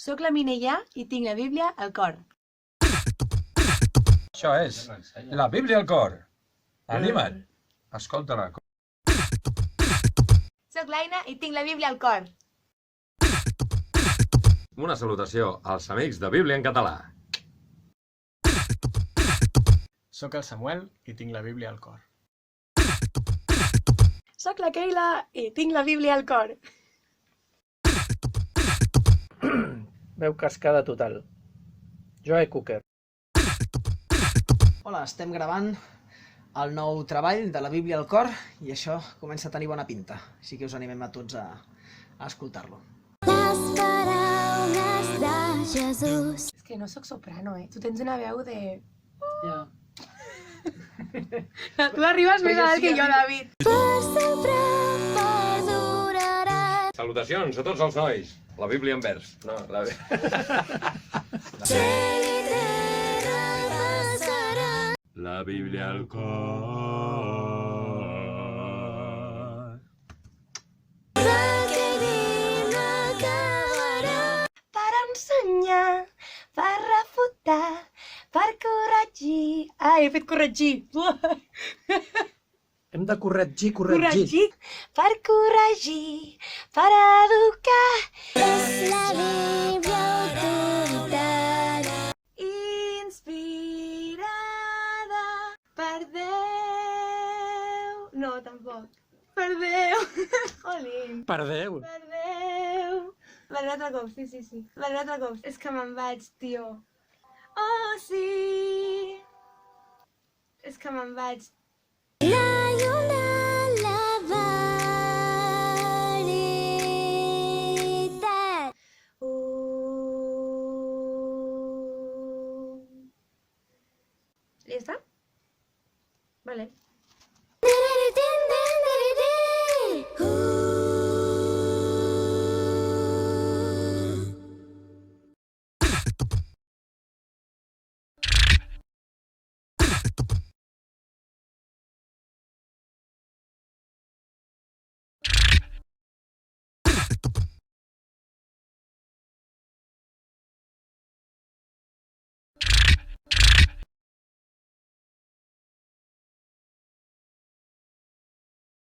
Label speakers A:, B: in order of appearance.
A: Soc la Mireia i tinc la Bíblia al cor.
B: Això és la Bíblia al cor. Anima't. Escolta-la.
A: Soc l'Aina i tinc la Bíblia al cor.
C: Una salutació als amics de Bíblia en català.
D: Soc el Samuel i tinc la Bíblia al cor.
A: Soc la Keila i tinc la Bíblia al cor.
E: Veu cascada total. Joe Cooker.
F: Hola, estem gravant el nou treball de la Bíblia al cor i això comença a tenir bona pinta, així que us animem a tots a escoltar-lo.
G: Les paraules de Jesús.
A: És que no sóc soprano, Tu tens una veu de...
F: Ja.
A: Tu arribes més alt que jo, David.
G: Per sempre perdurarà.
C: Salutacions a tots els nois. La Bíblia en vers. No,
G: Cel i terra passarà.
C: La Bíblia al cor.
G: Aquell himne acabarà.
A: Per ensenyar, per refutar, per corregir... Ai, he fet corregir.
E: Hem de corregir.
A: Corregir. Per corregir, per educar.
G: És la Bíblia autoritat.
A: Inspirada per Déu. No, tampoc. Per Déu. Jolín.
E: Per Déu.
A: Per Déu. Per un altre cop, sí. Per un altre cop. És que me'n vaig, tio. Oh, sí. És que me'n vaig.
G: La lluna, la veritat.
A: ¿Ya está? Vale.